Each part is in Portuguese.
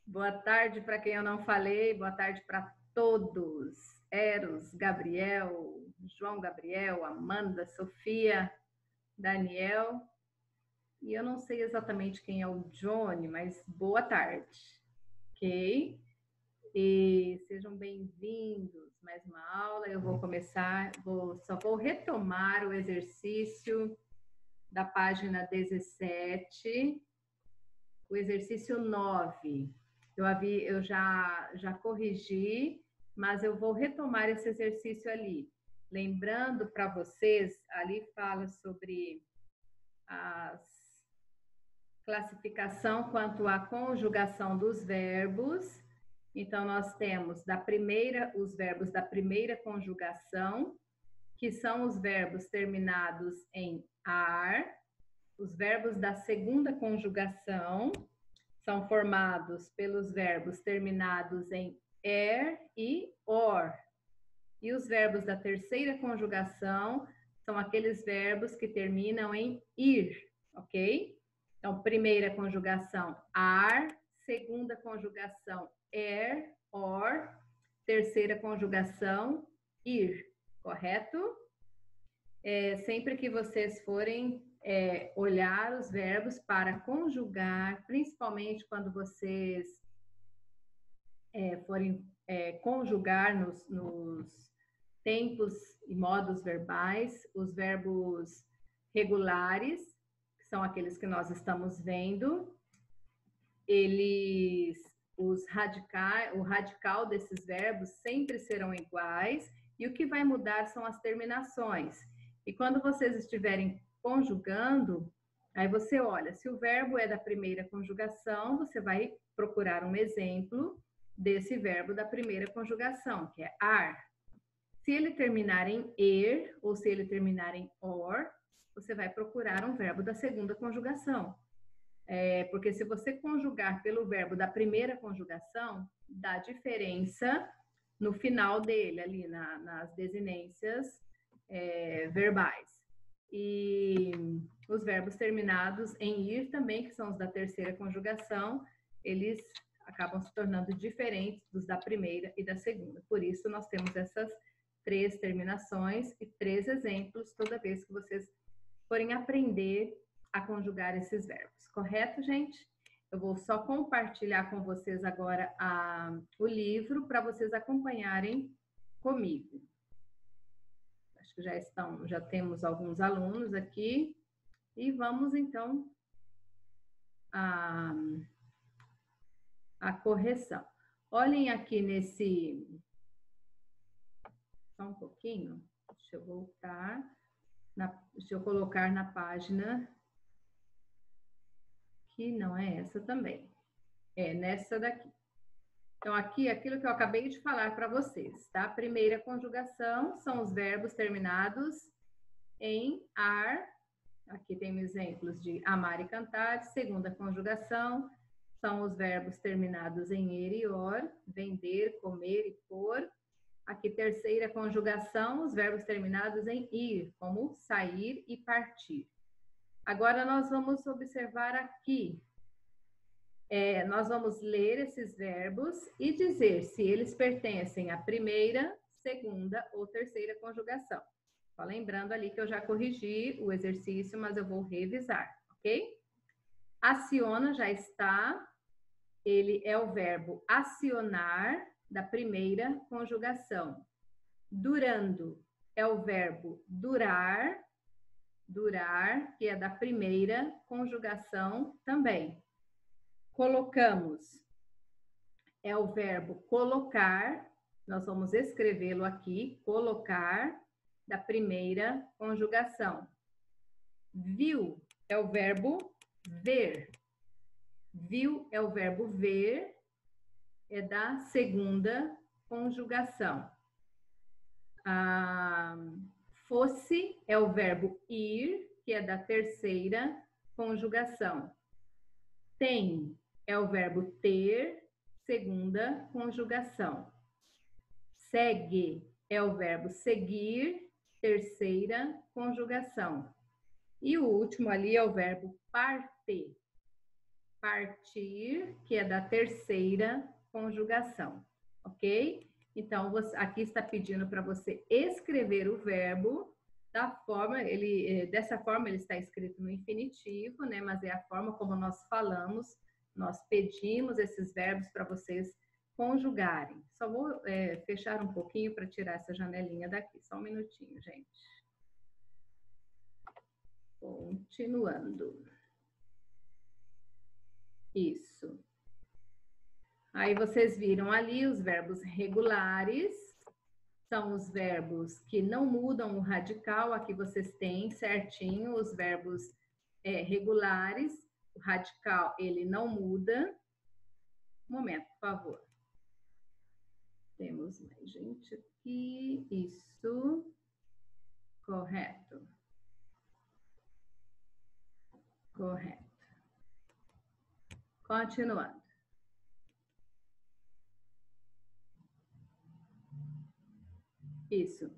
Boa tarde para quem eu não falei, boa tarde para todos. Eros, Gabriel, João Gabriel, Amanda, Sofia, Daniel. E eu não sei exatamente quem é o Johnny, mas boa tarde, ok? E sejam bem-vindos. Mais uma aula. Eu vou começar, só vou retomar o exercício da página 17, o exercício 9. Eu já corrigi, mas eu vou retomar esse exercício ali. Lembrando para vocês, ali fala sobre a classificação quanto à conjugação dos verbos. Então, nós temos os verbos da primeira conjugação, que são os verbos terminados em ar, os verbos da segunda conjugação, são formados pelos verbos terminados em er e or. E os verbos da terceira conjugação são aqueles verbos que terminam em ir, ok? Então, primeira conjugação, ar, segunda conjugação, er, or, terceira conjugação, ir, correto? Sempre que vocês forem olhar os verbos para conjugar, principalmente quando vocês forem conjugar nos tempos e modos verbais, os verbos regulares, que são aqueles que nós estamos vendo, o radical desses verbos sempre serão iguais, e o que vai mudar são as terminações. E quando vocês estiverem conjugando, aí você olha, se o verbo é da primeira conjugação, você vai procurar um exemplo desse verbo da primeira conjugação, que é ar. Se ele terminar em er, ou se ele terminar em or, você vai procurar um verbo da segunda conjugação. Porque se você conjugar pelo verbo da primeira conjugação, dá diferença no final dele, ali nas desinências verbais. E os verbos terminados em ir também, que são os da terceira conjugação, eles acabam se tornando diferentes dos da primeira e da segunda. Por isso, nós temos essas 3 terminações e 3 exemplos toda vez que vocês forem aprender a conjugar esses verbos. Correto, gente? Eu vou só compartilhar com vocês agora o livro para vocês acompanharem comigo. Acho que já temos alguns alunos aqui. E vamos, então, à correção. Olhem aqui Só um pouquinho. Deixa eu voltar. Deixa eu colocar na página que não é essa também. É nessa daqui. Então, aqui, aquilo que eu acabei de falar para vocês, tá? Primeira conjugação são os verbos terminados em ar. Aqui tem exemplos de amar e cantar. Segunda conjugação são os verbos terminados em er e or, vender, comer e pôr. Aqui, terceira conjugação, os verbos terminados em ir, como sair e partir. Agora, nós vamos observar aqui. Nós vamos ler esses verbos e dizer se eles pertencem à primeira, segunda ou terceira conjugação. Só lembrando ali que eu já corrigi o exercício, mas eu vou revisar, ok? Aciona já está. Ele é o verbo acionar da primeira conjugação. Durando é o verbo durar, que é da primeira conjugação também. Colocamos é o verbo colocar, nós vamos escrevê-lo aqui, colocar, da primeira conjugação. Viu é o verbo ver. Viu é o verbo ver, é da segunda conjugação. Fosse é o verbo ir, que é da terceira conjugação. Tem é o verbo ter, segunda conjugação. Segue é o verbo seguir, terceira conjugação. E o último ali é o verbo partir. partir, que é da terceira conjugação, ok? Então, aqui está pedindo para você escrever o verbo da forma, dessa forma ele está escrito no infinitivo, né? Mas é a forma como nós falamos, nós pedimos esses verbos para vocês conjugarem. Só vou fechar um pouquinho para tirar essa janelinha daqui, só um minutinho, gente. Continuando. Isso. Aí vocês viram ali os verbos regulares, são os verbos que não mudam o radical, aqui vocês têm certinho os verbos regulares, o radical ele não muda. Um momento, por favor. Temos mais gente aqui, isso, correto. Correto. Continuando. Isso.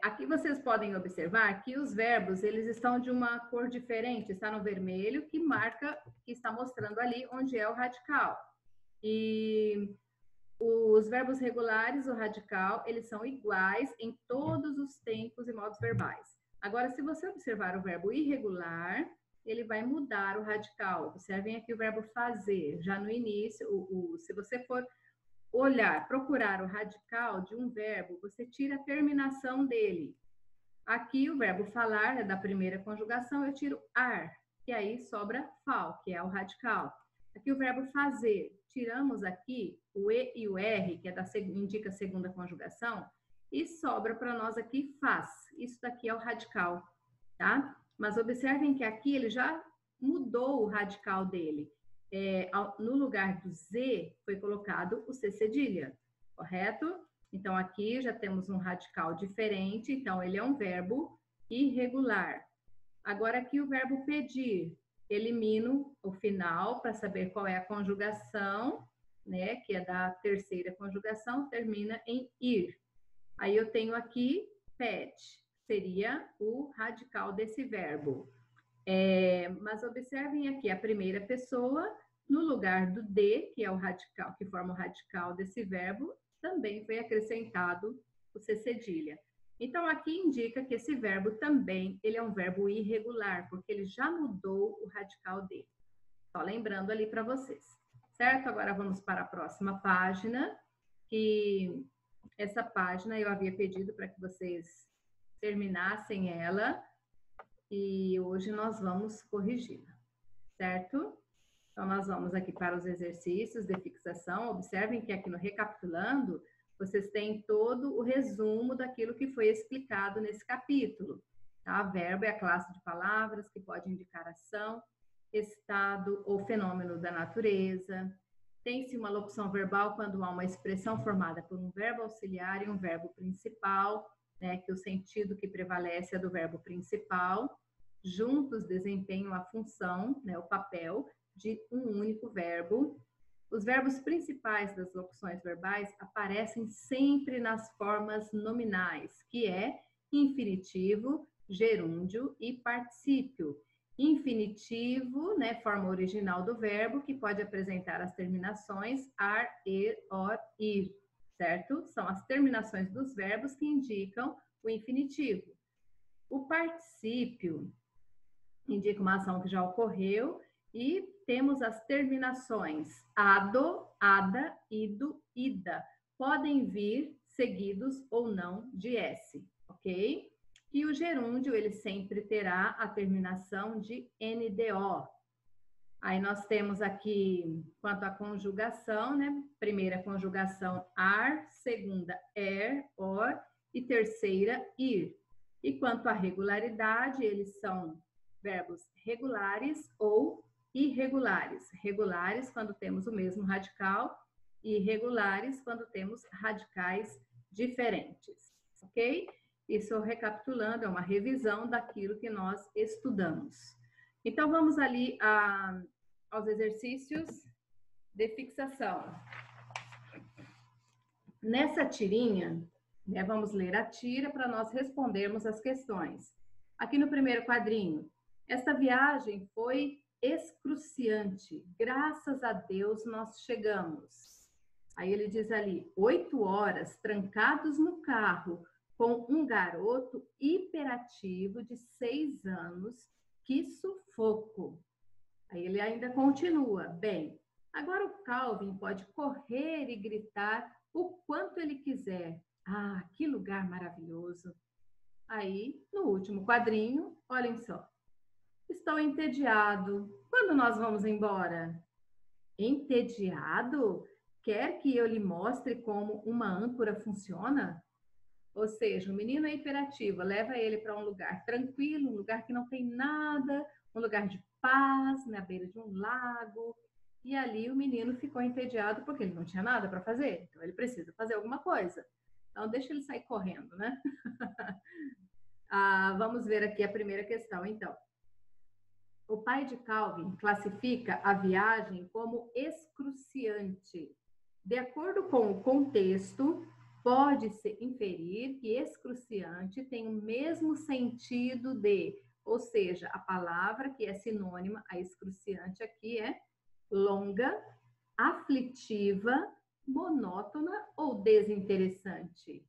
Aqui vocês podem observar que os verbos, eles estão de uma cor diferente, está no vermelho, que marca, que está mostrando ali onde é o radical. E os verbos regulares, o radical, eles são iguais em todos os tempos e modos verbais. Agora, se você observar o verbo irregular, ele vai mudar o radical. Observem aqui o verbo fazer, já no início, se você for olhar, procurar o radical de um verbo, você tira a terminação dele. Aqui o verbo falar é da primeira conjugação, eu tiro ar, e aí sobra fal, que é o radical. Aqui o verbo fazer, tiramos aqui o e e o r, que indica a segunda conjugação, e sobra para nós aqui faz. Isso daqui é o radical, tá? Mas observem que aqui ele já mudou o radical dele. No lugar do Z foi colocado o C cedilha, correto? Então, aqui já temos um radical diferente, então ele é um verbo irregular. Agora, aqui o verbo pedir, elimino o final para saber qual é a conjugação, né? Que é da terceira conjugação, termina em ir. Aí eu tenho aqui pede, seria o radical desse verbo. Mas observem aqui a primeira pessoa, no lugar do D, que é o radical, que forma o radical desse verbo, também foi acrescentado o C cedilha. Então, aqui indica que esse verbo também, ele é um verbo irregular, porque ele já mudou o radical dele. Só lembrando ali para vocês, certo? Agora vamos para a próxima página, que essa página eu havia pedido para que vocês terminassem ela, e hoje nós vamos corrigi-la, certo? Então, nós vamos aqui para os exercícios de fixação. Observem que aqui no Recapitulando, vocês têm todo o resumo daquilo que foi explicado nesse capítulo. Tá? Verbo é a classe de palavras que pode indicar ação, estado ou fenômeno da natureza. Tem-se uma locução verbal quando há uma expressão formada por um verbo auxiliar e um verbo principal, né, que o sentido que prevalece é do verbo principal. Juntos desempenham a função, né, o papel de um único verbo. Os verbos principais das locuções verbais aparecem sempre nas formas nominais, que é infinitivo, gerúndio e particípio. Infinitivo, né, forma original do verbo, que pode apresentar as terminações ar, er, or, ir, certo? São as terminações dos verbos que indicam o infinitivo. O particípio indica uma ação que já ocorreu e temos as terminações ado, ada, ido, ida. Podem vir seguidos ou não de S, ok? E o gerúndio, ele sempre terá a terminação de NDO. Aí nós temos aqui, quanto à conjugação, né? Primeira conjugação, ar, segunda, er, or, e terceira, ir. E quanto à regularidade, eles são verbos regulares ou irregulares. Regulares quando temos o mesmo radical e irregulares quando temos radicais diferentes, ok? Isso, recapitulando, é uma revisão daquilo que nós estudamos. Então, vamos ali aos exercícios de fixação. Nessa tirinha, né, vamos ler a tira para nós respondermos as questões. Aqui no primeiro quadrinho, esta viagem foi excruciante. Graças a Deus nós chegamos. Aí ele diz ali, 8 horas trancados no carro com um garoto hiperativo de 6 anos. Que sufoco! Aí ele ainda continua, bem, agora o Calvin pode correr e gritar o quanto ele quiser. Ah, que lugar maravilhoso! Aí, no último quadrinho, olhem só. Estou entediado. Quando nós vamos embora? Entediado? Quer que eu lhe mostre como uma âncora funciona? Ou seja, o menino é hiperativo, leva ele para um lugar tranquilo, um lugar que não tem nada, um lugar de paz, na beira de um lago. E ali o menino ficou entediado porque ele não tinha nada para fazer. Então ele precisa fazer alguma coisa. Então deixa ele sair correndo, né? Vamos ver aqui a primeira questão, então. O pai de Calvin classifica a viagem como excruciante. De acordo com o contexto, pode-se inferir que excruciante tem o mesmo sentido de, ou seja, a palavra que é sinônima a excruciante aqui é longa, aflitiva, monótona ou desinteressante.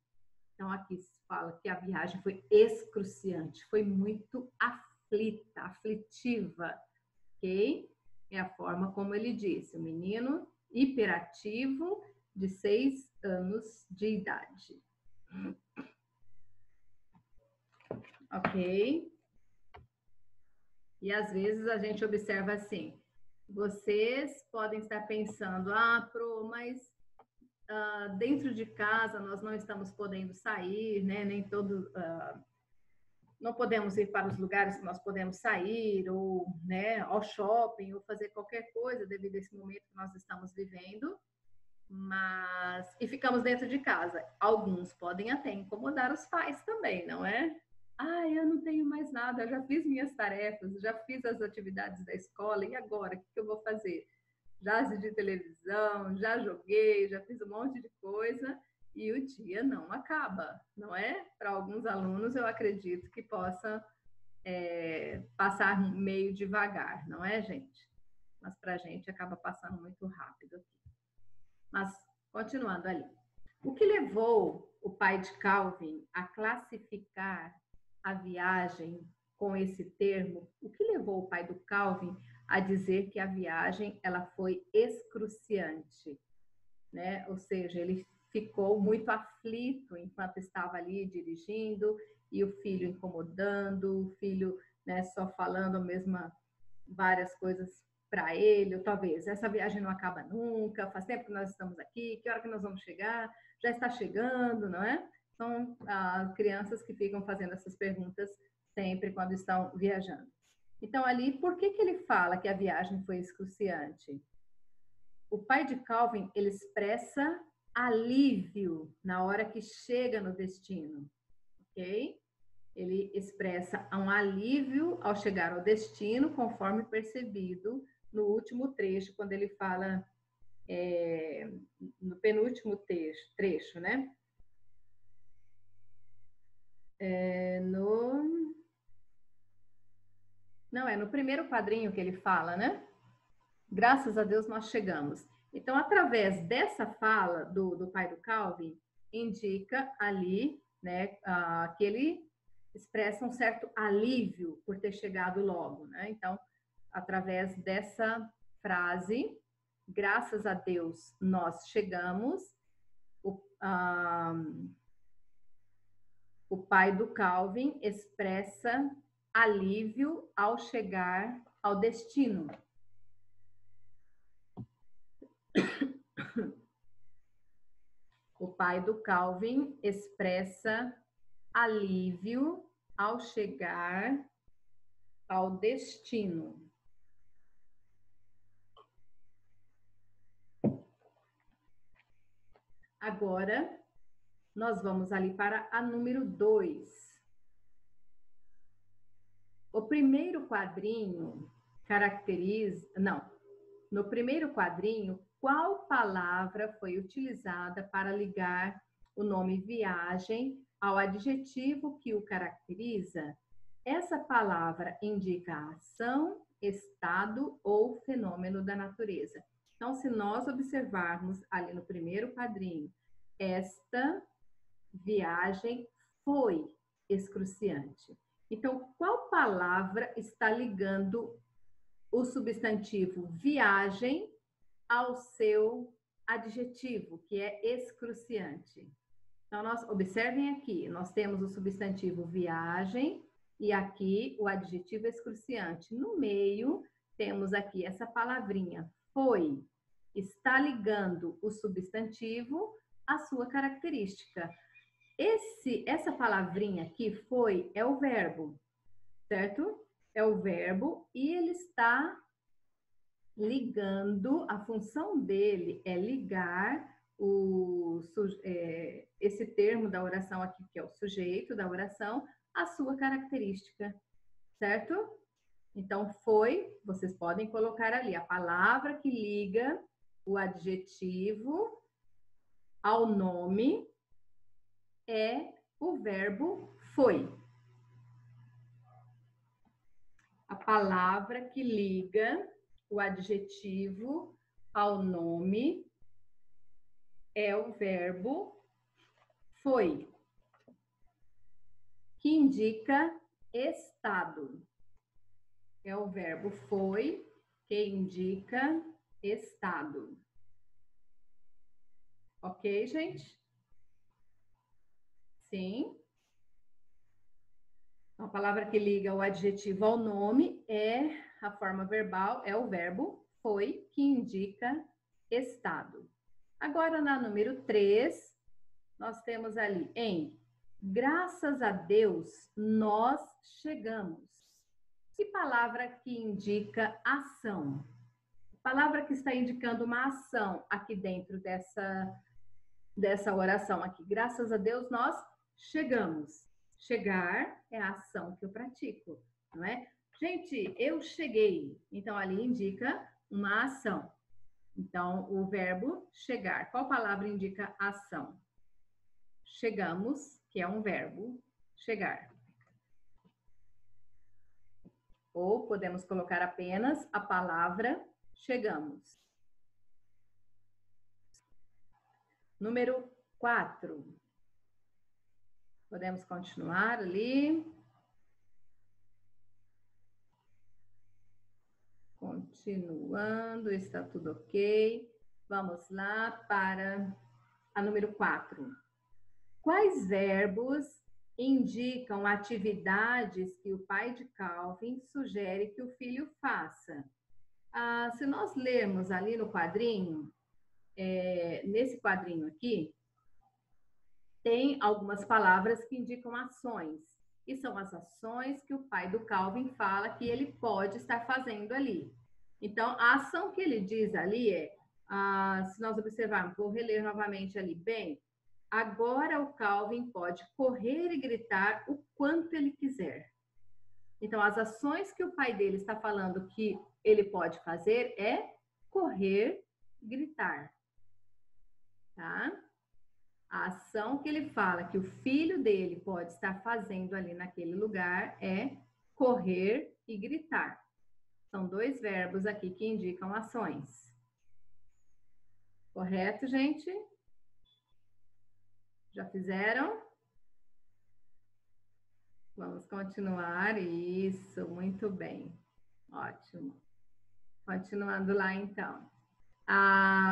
Então, aqui se fala que a viagem foi excruciante, foi muito aflita, aflitiva, ok? É a forma como ele disse, o menino hiperativo de 6 anos de idade. Ok? E às vezes a gente observa assim, vocês podem estar pensando, mas dentro de casa nós não estamos podendo sair, né? Nem todo... não podemos ir para os lugares que nós podemos sair, ou né, ao shopping, ou fazer qualquer coisa devido a esse momento que nós estamos vivendo, e ficamos dentro de casa. Alguns podem até incomodar os pais também, não é? Eu não tenho mais nada, eu já fiz minhas tarefas, já fiz as atividades da escola, e agora? O que eu vou fazer? Já assisti televisão, já joguei, já fiz um monte de coisa, e o dia não acaba, não é? Para alguns alunos, eu acredito que possa passar meio devagar, não é, gente? Mas para a gente acaba passando muito rápido aqui. Mas, continuando ali. O que levou o pai de Calvin a classificar a viagem com esse termo? O que levou o pai do Calvin a dizer que a viagem ela foi excruciante, né? Ou seja, ele ficou muito aflito enquanto estava ali dirigindo e o filho incomodando, o filho, né, só falando várias coisas para ele, ou talvez essa viagem não acaba nunca, faz tempo que nós estamos aqui, que hora que nós vamos chegar? Já está chegando, não é? São crianças que ficam fazendo essas perguntas sempre quando estão viajando. Então, ali, por que ele fala que a viagem foi excruciante? O pai de Calvin, ele expressa alívio na hora que chega no destino, ok? Ele expressa um alívio ao chegar ao destino, conforme percebido no último trecho, quando ele fala, no penúltimo trecho, né? No primeiro quadrinho que ele fala, né? Graças a Deus nós chegamos. Então, através dessa fala do pai do Calvin, indica ali, né, que ele expressa um certo alívio por ter chegado logo, né? Então, através dessa frase, graças a Deus nós chegamos, o pai do Calvin expressa alívio ao chegar ao destino. O pai do Calvin expressa alívio ao chegar ao destino. Agora, nós vamos ali para a número 2. O primeiro quadrinho caracteriza... Não, no primeiro quadrinho, qual palavra foi utilizada para ligar o nome viagem ao adjetivo que o caracteriza? Essa palavra indica a ação estado ou fenômeno da natureza. Então, se nós observarmos ali no primeiro quadrinho, esta viagem foi excruciante. Então, qual palavra está ligando o substantivo viagem ao seu adjetivo, que é excruciante? Então, observem aqui, nós temos o substantivo viagem e aqui o adjetivo excruciante. No meio, temos aqui essa palavrinha foi. Está ligando o substantivo à sua característica. Essa palavrinha aqui foi é o verbo, certo? É o verbo e ele está ligando, a função dele é ligar esse termo da oração aqui, que é o sujeito da oração, a sua característica, certo? Então, foi, vocês podem colocar ali a palavra que liga o adjetivo ao nome é o verbo foi. A palavra que liga o adjetivo ao nome é o verbo foi, que indica estado. É o verbo foi, que indica estado. Ok, gente? Sim. A palavra que liga o adjetivo ao nome é a forma verbal, é o verbo foi, que indica estado. Agora, na número 3, nós temos ali em graças a Deus, nós chegamos. Que palavra que indica ação? Palavra que está indicando uma ação aqui dentro dessa oração aqui. Graças a Deus, nós chegamos. Chegar é a ação que eu pratico, não é? Gente, eu cheguei. Então, ali indica uma ação. Então, o verbo chegar. Qual palavra indica ação? Chegamos, que é um verbo, chegar. Ou podemos colocar apenas a palavra chegamos. Número 4. Podemos continuar ali. Continuando, está tudo ok. Vamos lá para a número 4. Quais verbos indicam atividades que o pai de Calvin sugere que o filho faça? Se nós lermos ali no quadrinho, nesse quadrinho aqui, tem algumas palavras que indicam ações. E são as ações que o pai do Calvin fala que ele pode estar fazendo ali. Então, a ação que ele diz ali se nós observarmos, vou reler novamente ali, bem, agora o Calvin pode correr e gritar o quanto ele quiser. Então, as ações que o pai dele está falando que ele pode fazer é correr e gritar. Tá? A ação que ele fala que o filho dele pode estar fazendo ali naquele lugar é correr e gritar. São 2 verbos aqui que indicam ações. Correto, gente? Já fizeram? Vamos continuar. Isso, muito bem. Ótimo. Continuando lá, então.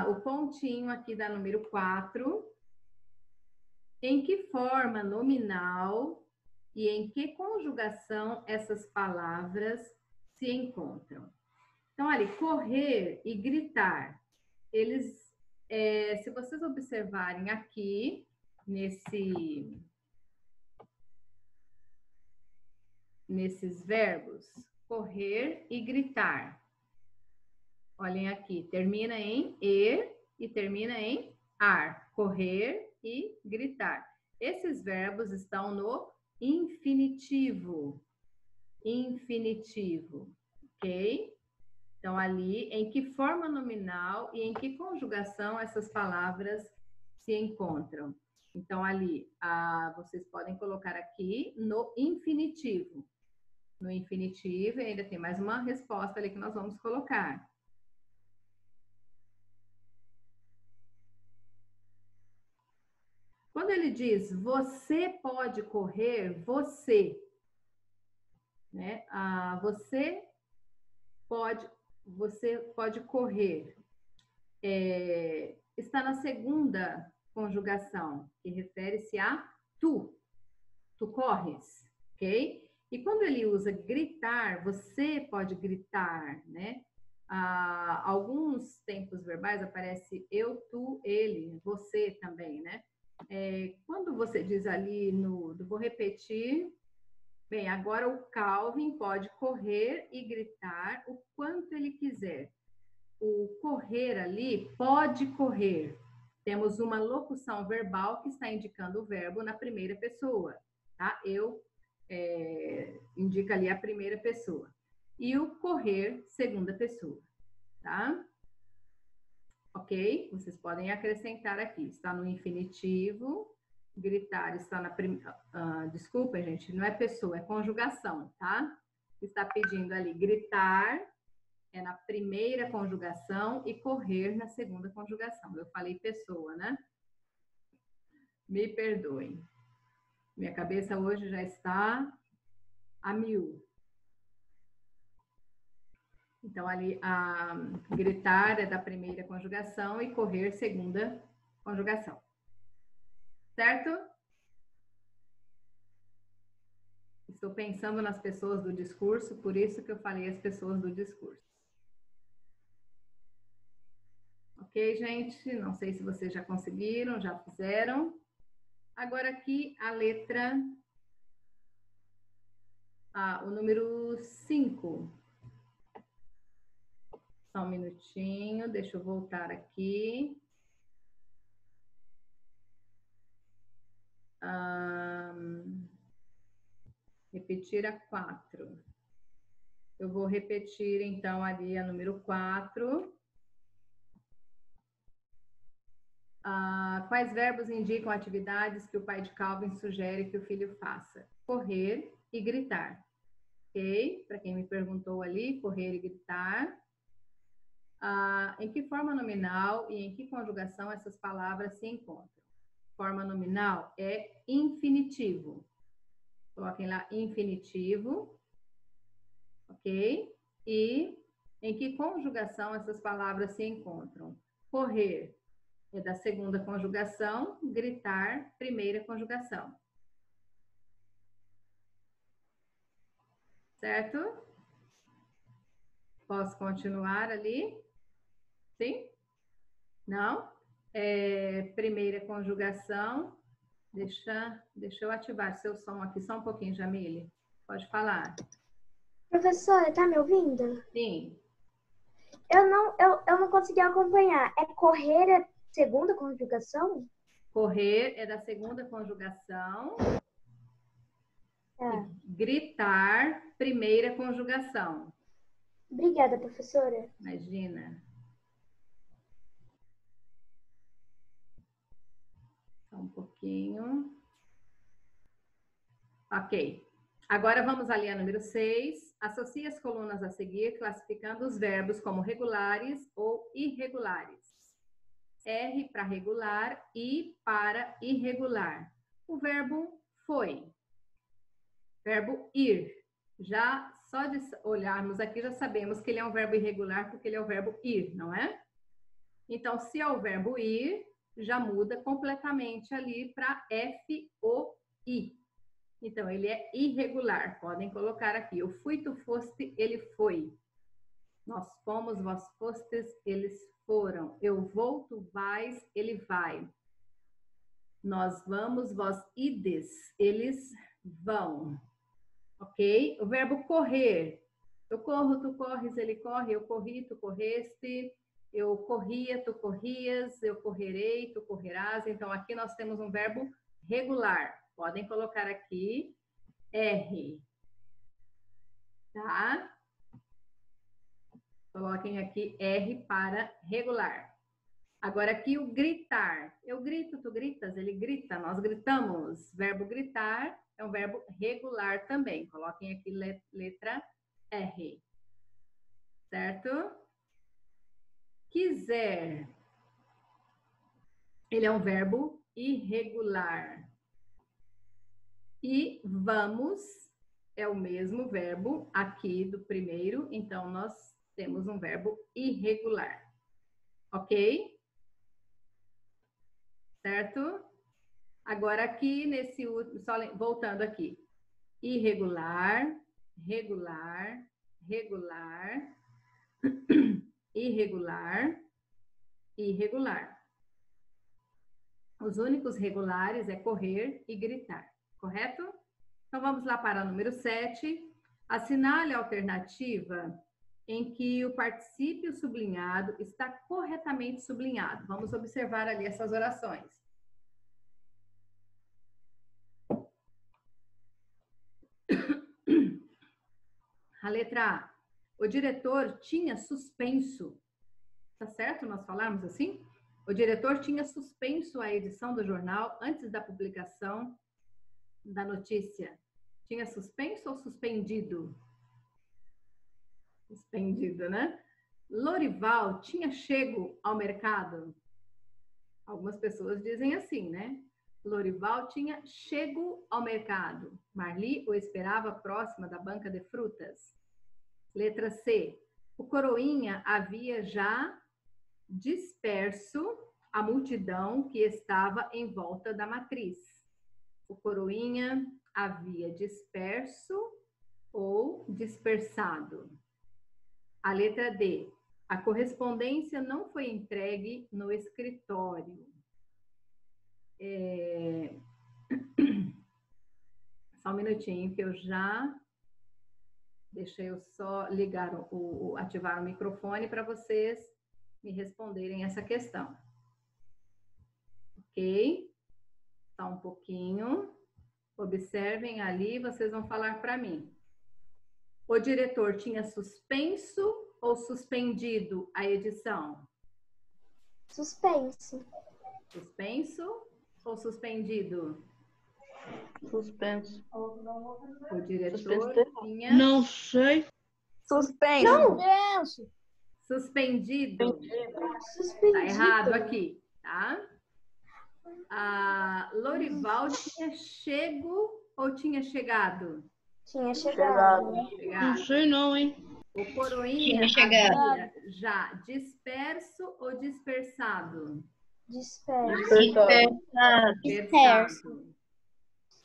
O pontinho aqui da número 4. Em que forma nominal e em que conjugação essas palavras se encontram? Então, ali, correr e gritar, eles, se vocês observarem aqui, nesses verbos, correr e gritar. Olhem aqui, termina em er e termina em ar. Correr e gritar. Esses verbos estão no infinitivo. Infinitivo, ok? Então, ali, em que forma nominal e em que conjugação essas palavras se encontram? Então, ali, vocês podem colocar aqui no infinitivo. no infinitivo, e ainda tem mais uma resposta ali que nós vamos colocar. Quando ele diz, você pode correr, você, né? Você pode correr. Está na segunda conjugação, que refere-se a tu. Tu corres, ok? E quando ele usa gritar, você pode gritar, né? Alguns tempos verbais aparece eu, tu, ele, você também, né? Quando você diz ali vou repetir, bem, agora o Calvin pode correr e gritar o quanto ele quiser. O correr ali, pode correr. Temos uma locução verbal que está indicando o verbo na primeira pessoa, tá? Eu indica ali a primeira pessoa. E o correr, segunda pessoa, tá? Ok? Vocês podem acrescentar aqui. Está no infinitivo. Gritar está na primeira... desculpa, gente, não é pessoa, é conjugação, tá? Está pedindo ali gritar é na primeira conjugação e correr na segunda conjugação. Eu falei pessoa, né? Me perdoem. Minha cabeça hoje já está a mil. Então, ali, gritar é da primeira conjugação e correr, segunda conjugação. Certo? Estou pensando nas pessoas do discurso, por isso que eu falei as pessoas do discurso. Ok, gente? Não sei se vocês já conseguiram, já fizeram. Agora aqui a letra... o número 5. Só um minutinho, deixa eu voltar aqui. Repetir a 4. Eu vou repetir, então, ali a número 4. Quais verbos indicam atividades que o pai de Calvin sugere que o filho faça? Correr e gritar. Ok? Para quem me perguntou ali, correr e gritar. Em que forma nominal e em que conjugação essas palavras se encontram? Forma nominal é infinitivo. Coloquem lá infinitivo. Ok? E em que conjugação essas palavras se encontram? Correr é da segunda conjugação, gritar, primeira conjugação. Certo? Posso continuar ali? Sim? Não? Primeira conjugação. Deixa eu ativar seu som aqui só um pouquinho, Jamile. Pode falar. Professora, tá me ouvindo? Sim. Eu não consegui acompanhar. É correr é segunda conjugação? Correr é da segunda conjugação. É. Gritar, primeira conjugação. Obrigada, professora. Imagina. Só um pouquinho. Ok. Agora vamos ali a número 6. Associe as colunas a seguir, classificando os verbos como regulares ou irregulares. R para regular, I para irregular. O verbo foi. Verbo ir. Já só de olharmos aqui já sabemos que ele é um verbo irregular porque ele é o verbo ir, não é? Então, se é o verbo ir, já muda completamente ali para F-O-I. Então, ele é irregular. Podem colocar aqui. Eu fui, tu foste, ele foi. Nós fomos, vós fostes, eles foram. Eu vou, tu vais, ele vai. Nós vamos, vós ides, eles vão. Ok? O verbo correr. Eu corro, tu corres, ele corre. Eu corri, tu correste. Eu corria, tu corrias. Eu correrei, tu correrás. Então, aqui nós temos um verbo regular. Podem colocar aqui R. Tá? Coloquem aqui R para regular. Agora aqui o gritar. Eu grito, tu gritas, ele grita, nós gritamos. Verbo gritar é um verbo regular também. Coloquem aqui letra R. Certo? Quiser. Ele é um verbo irregular. E vamos é o mesmo verbo aqui do primeiro, então nós temos um verbo irregular. Ok? Certo? Agora aqui nesse só voltando aqui. Irregular, regular, regular, irregular, irregular. Os únicos regulares é correr e gritar, correto? Então vamos lá para o número 7. Assinale a alternativa em que o particípio sublinhado está corretamente sublinhado. Vamos observar ali essas orações. A letra A. O diretor tinha suspenso. Tá certo nós falarmos assim? O diretor tinha suspenso a edição do jornal antes da publicação da notícia. Tinha suspenso ou suspendido? Suspendido, né? Lorival tinha chego ao mercado. Algumas pessoas dizem assim, né? Lorival tinha chego ao mercado. Marli o esperava próxima da banca de frutas. Letra C. O coroinha havia já disperso a multidão que estava em volta da matriz. O coroinha havia disperso ou dispersado. A letra D. A correspondência não foi entregue no escritório. Só um minutinho que eu já... Deixa eu só ligar ativar o microfone para vocês me responderem essa questão. Ok? Só um pouquinho. Observem ali, vocês vão falar para mim. O diretor tinha suspenso ou suspendido a edição? Suspenso. Suspenso ou suspendido? Suspenso. O diretor Suspenso. tinha... Não sei. Suspenso. Não. Suspendido. Suspendido. Tá errado aqui, tá? A Lorival tinha chego ou tinha chegado? Tinha chegado. Não sei não, hein? O coroinha havia já disperso ou dispersado? Disperso. Dispersado.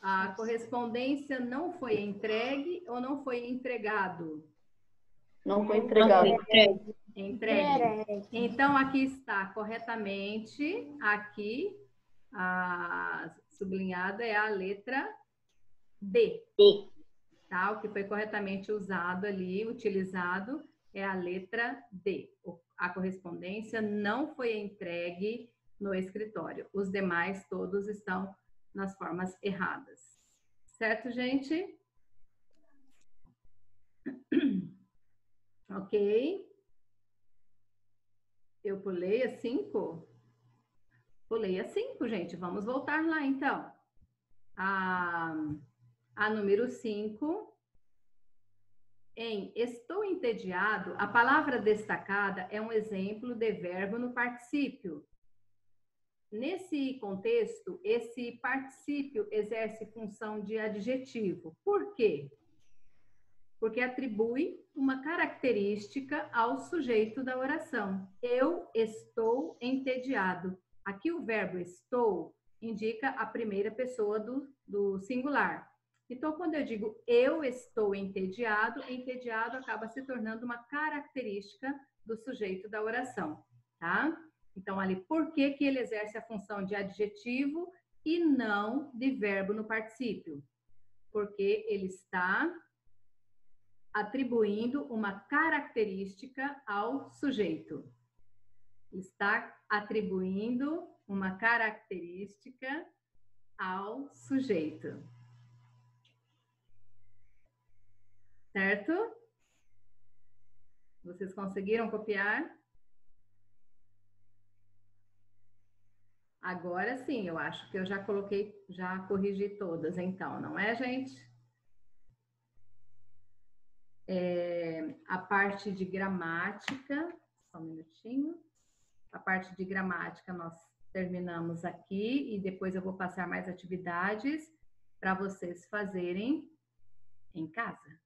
A correspondência não foi entregue ou não foi entregado? Não foi entregado. Entregue. Então, aqui está corretamente, aqui, a sublinhada é a letra D. Tá? O que foi corretamente usado ali, utilizado, é a letra D. A correspondência não foi entregue no escritório. Os demais todos estão nas formas erradas. Certo, gente? Ok. Eu pulei a 5? Pulei a 5, gente. Vamos voltar lá, então. A número 5. Em estou entediado, a palavra destacada é um exemplo de verbo no particípio. Nesse contexto, esse particípio exerce função de adjetivo. Por quê? Porque atribui uma característica ao sujeito da oração. Eu estou entediado. Aqui o verbo estou indica a primeira pessoa do singular. Então, quando eu digo eu estou entediado, entediado acaba se tornando uma característica do sujeito da oração, tá? Então, ali, por que que ele exerce a função de adjetivo e não de verbo no particípio? Porque ele está atribuindo uma característica ao sujeito. Está atribuindo uma característica ao sujeito. Certo? Vocês conseguiram copiar? Agora sim, eu acho que eu já coloquei, já corrigi todas, então, não é, gente? A parte de gramática, só um minutinho. A parte de gramática nós terminamos aqui e depois eu vou passar mais atividades para vocês fazerem em casa.